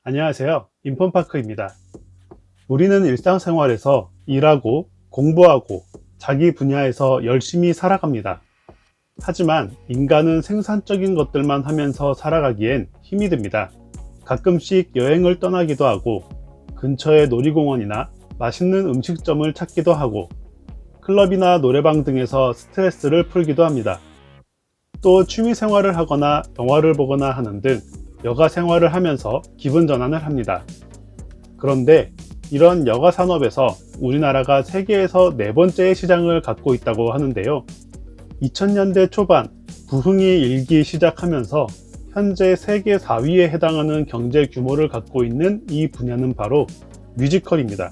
안녕하세요. 인폰파크입니다. 우리는 일상생활에서 일하고 공부하고 자기 분야에서 열심히 살아갑니다. 하지만 인간은 생산적인 것들만 하면서 살아가기엔 힘이 듭니다. 가끔씩 여행을 떠나기도 하고 근처의 놀이공원이나 맛있는 음식점을 찾기도 하고 클럽이나 노래방 등에서 스트레스를 풀기도 합니다. 또 취미 생활을 하거나 영화를 보거나 하는 등 여가 생활을 하면서 기분 전환을 합니다. 그런데 이런 여가 산업에서 우리나라가 세계에서 네 번째의 시장을 갖고 있다고 하는데요. 2000년대 초반 부흥이 일기 시작하면서 현재 세계 4위에 해당하는 경제 규모를 갖고 있는 이 분야는 바로 뮤지컬입니다.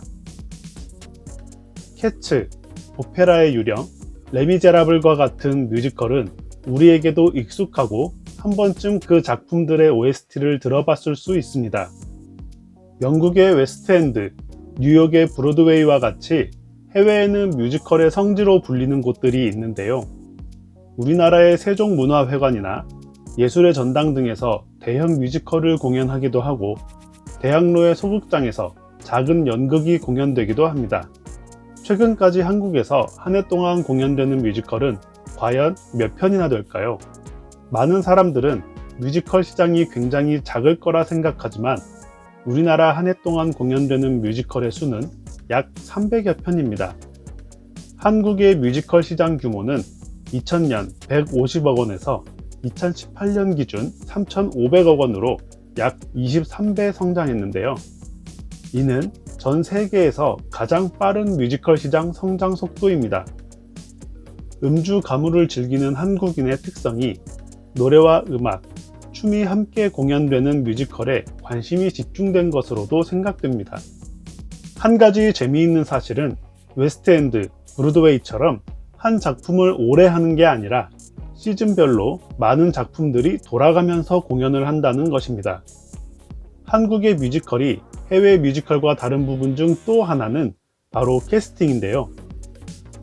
캐츠, 오페라의 유령, 레미제라블과 같은 뮤지컬은 우리에게도 익숙하고 한 번쯤 그 작품들의 OST를 들어봤을 수 있습니다. 영국의 웨스트엔드, 뉴욕의 브로드웨이와 같이 해외에는 뮤지컬의 성지로 불리는 곳들이 있는데요. 우리나라의 세종문화회관이나 예술의 전당 등에서 대형 뮤지컬을 공연하기도 하고 대학로의 소극장에서 작은 연극이 공연되기도 합니다. 최근까지 한국에서 한 해 동안 공연되는 뮤지컬은 과연 몇 편이나 될까요? 많은 사람들은 뮤지컬 시장이 굉장히 작을 거라 생각하지만 우리나라 한 해 동안 공연되는 뮤지컬의 수는 약 300여 편입니다. 한국의 뮤지컬 시장 규모는 2000년 150억 원에서 2018년 기준 3,500억 원으로 약 23배 성장했는데요. 이는 전 세계에서 가장 빠른 뮤지컬 시장 성장 속도입니다. 음주 가무를 즐기는 한국인의 특성이 노래와 음악, 춤이 함께 공연되는 뮤지컬에 관심이 집중된 것으로도 생각됩니다. 한 가지 재미있는 사실은 웨스트엔드, 브로드웨이처럼 한 작품을 오래 하는 게 아니라 시즌별로 많은 작품들이 돌아가면서 공연을 한다는 것입니다. 한국의 뮤지컬이 해외 뮤지컬과 다른 부분 중 또 하나는 바로 캐스팅인데요.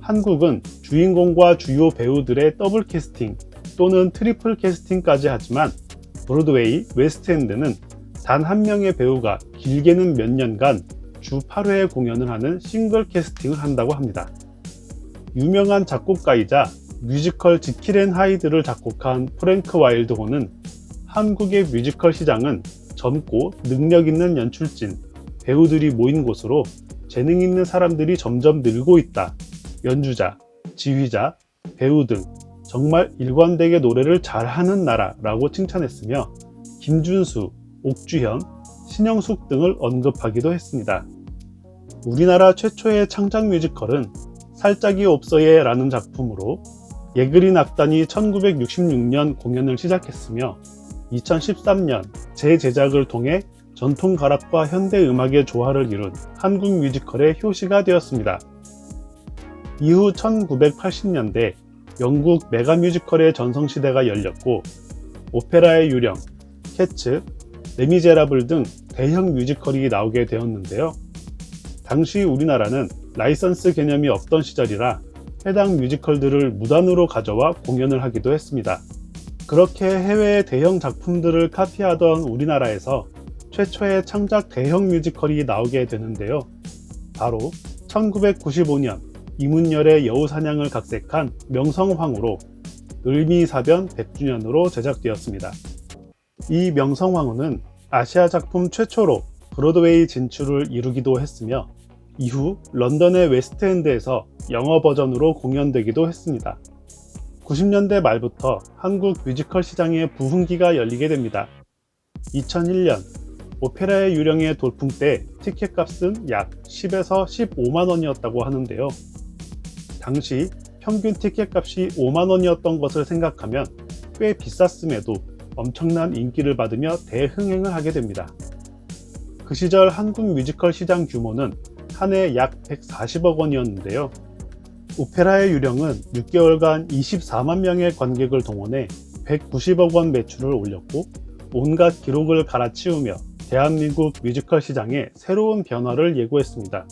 한국은 주인공과 주요 배우들의 더블 캐스팅 또는 트리플 캐스팅까지 하지만 브로드웨이, 웨스트엔드는 단 한 명의 배우가 길게는 몇 년간 주 8회 공연을 하는 싱글 캐스팅을 한다고 합니다. 유명한 작곡가이자 뮤지컬 지킬 앤 하이드를 작곡한 프랭크 와일드호는 한국의 뮤지컬 시장은 젊고 능력 있는 연출진, 배우들이 모인 곳으로 재능 있는 사람들이 점점 늘고 있다. 연주자, 지휘자, 배우 등 정말 일관되게 노래를 잘하는 나라라고 칭찬했으며 김준수, 옥주현, 신영숙 등을 언급하기도 했습니다. 우리나라 최초의 창작 뮤지컬은 살짝이 없어예 라는 작품으로 예그린 악단이 1966년 공연을 시작했으며 2013년 재제작을 통해 전통 가락과 현대 음악의 조화를 이룬 한국 뮤지컬의 효시가 되었습니다. 이후 1980년대 영국 메가 뮤지컬의 전성시대가 열렸고 오페라의 유령, 캐츠, 레미제라블 등 대형 뮤지컬이 나오게 되었는데요. 당시 우리나라는 라이선스 개념이 없던 시절이라 해당 뮤지컬들을 무단으로 가져와 공연을 하기도 했습니다. 그렇게 해외의 대형 작품들을 카피하던 우리나라에서 최초의 창작 대형 뮤지컬이 나오게 되는데요. 바로 1995년 이문열의 여우사냥을 각색한 명성황후로 을미사변 100주년으로 제작되었습니다. 이 명성황후는 아시아 작품 최초로 브로드웨이 진출을 이루기도 했으며 이후 런던의 웨스트엔드에서 영어 버전으로 공연되기도 했습니다. 90년대 말부터 한국 뮤지컬 시장의 부흥기가 열리게 됩니다. 2001년 오페라의 유령의 돌풍 때 티켓값은 약 10에서 15만 원이었다고 하는데요. 당시 평균 티켓값이 5만 원이었던 것을 생각하면 꽤 비쌌음에도 엄청난 인기를 받으며 대흥행을 하게 됩니다. 그 시절 한국 뮤지컬 시장 규모는 한 해 약 140억 원이었는데요. 오페라의 유령은 6개월간 24만 명의 관객을 동원해 190억 원 매출을 올렸고 온갖 기록을 갈아치우며 대한민국 뮤지컬 시장에 새로운 변화를 예고했습니다.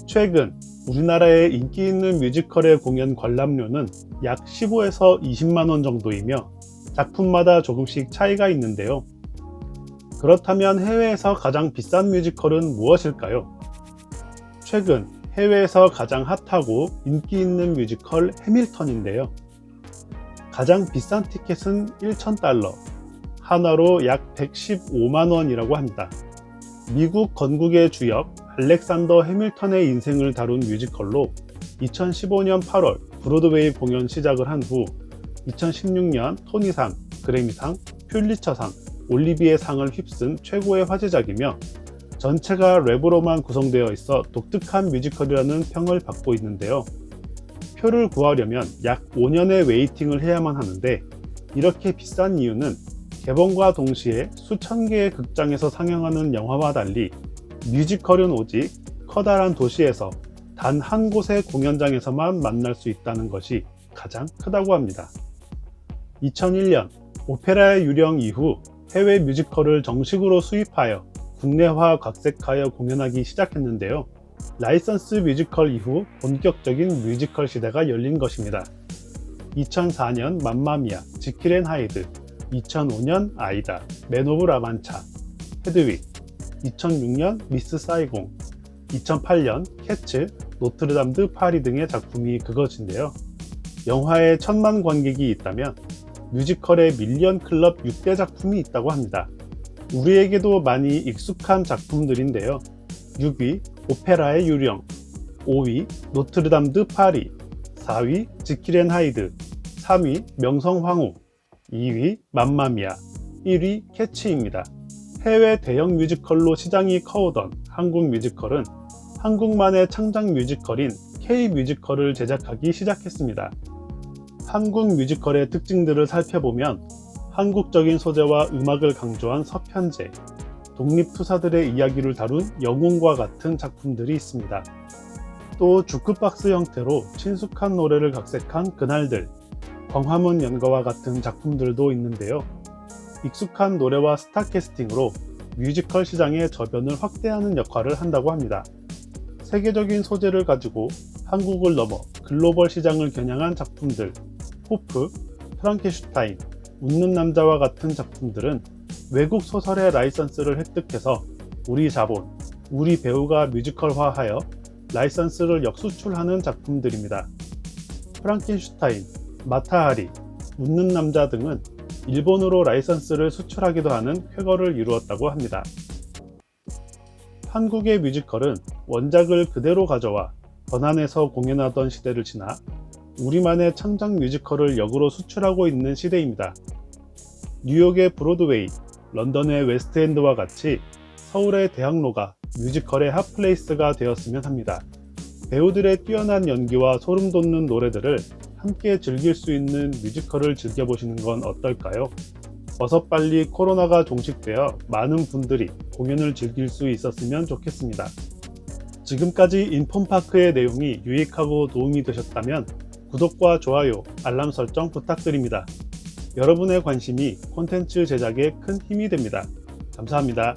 최근 우리나라의 인기 있는 뮤지컬의 공연 관람료는 약 15에서 20만 원 정도이며 작품마다 조금씩 차이가 있는데요. 그렇다면 해외에서 가장 비싼 뮤지컬은 무엇일까요? 최근 해외에서 가장 핫하고 인기 있는 뮤지컬 해밀턴인데요. 가장 비싼 티켓은 1,000달러, 하나로 약 115만원이라고 합니다. 미국 건국의 주역 알렉산더 해밀턴의 인생을 다룬 뮤지컬로 2015년 8월 브로드웨이 공연 시작을 한 후 2016년 토니상, 그래미상, 퓰리처상, 올리비에상을 휩쓴 최고의 화제작이며 전체가 랩으로만 구성되어 있어 독특한 뮤지컬이라는 평을 받고 있는데요. 표를 구하려면 약 5년의 웨이팅을 해야만 하는데 이렇게 비싼 이유는 개봉과 동시에 수천 개의 극장에서 상영하는 영화와 달리 뮤지컬은 오직 커다란 도시에서 단 한 곳의 공연장에서만 만날 수 있다는 것이 가장 크다고 합니다. 2001년 오페라의 유령 이후 해외 뮤지컬을 정식으로 수입하여 국내화 각색하여 공연하기 시작했는데요. 라이선스 뮤지컬 이후 본격적인 뮤지컬 시대가 열린 것입니다. 2004년 맘마미아, 지킬 앤 하이드, 2005년 아이다, 맨 오브 라만차, 헤드윅, 2006년 미스 사이공, 2008년 캐츠, 노트르담 드 파리 등의 작품이 그것인데요. 영화에 1,000만 관객이 있다면 뮤지컬에 밀리언 클럽 6대 작품이 있다고 합니다. 우리에게도 많이 익숙한 작품들인데요. 6위 오페라의 유령, 5위 노트르담 드 파리, 4위 지킬 앤 하이드, 3위 명성황후, 2위 맘마미아, 1위 캐치입니다. 해외 대형 뮤지컬로 시장이 커오던 한국 뮤지컬은 한국만의 창작 뮤지컬인 K-뮤지컬을 제작하기 시작했습니다. 한국 뮤지컬의 특징들을 살펴보면 한국적인 소재와 음악을 강조한 서편제, 독립투사들의 이야기를 다룬 영웅과 같은 작품들이 있습니다. 또 주크박스 형태로 친숙한 노래를 각색한 그날들, 광화문 연가와 같은 작품들도 있는데요. 익숙한 노래와 스타 캐스팅으로 뮤지컬 시장의 저변을 확대하는 역할을 한다고 합니다. 세계적인 소재를 가지고 한국을 넘어 글로벌 시장을 겨냥한 작품들, 호프, 프랑켄슈타인, 웃는 남자와 같은 작품들은 외국 소설의 라이선스를 획득해서 우리 자본, 우리 배우가 뮤지컬화하여 라이선스를 역수출하는 작품들입니다. 프랑켄슈타인, 마타하리, 웃는 남자 등은 일본으로 라이선스를 수출하기도 하는 쾌거를 이루었다고 합니다. 한국의 뮤지컬은 원작을 그대로 가져와 번안해서 공연하던 시대를 지나 우리만의 창작 뮤지컬을 역으로 수출하고 있는 시대입니다. 뉴욕의 브로드웨이, 런던의 웨스트엔드와 같이 서울의 대학로가 뮤지컬의 핫플레이스가 되었으면 합니다. 배우들의 뛰어난 연기와 소름 돋는 노래들을 함께 즐길 수 있는 뮤지컬을 즐겨보시는 건 어떨까요? 어서 빨리 코로나가 종식되어 많은 분들이 공연을 즐길 수 있었으면 좋겠습니다. 지금까지 인폼파크의 내용이 유익하고 도움이 되셨다면 구독과 좋아요, 알람 설정 부탁드립니다. 여러분의 관심이 콘텐츠 제작에 큰 힘이 됩니다. 감사합니다.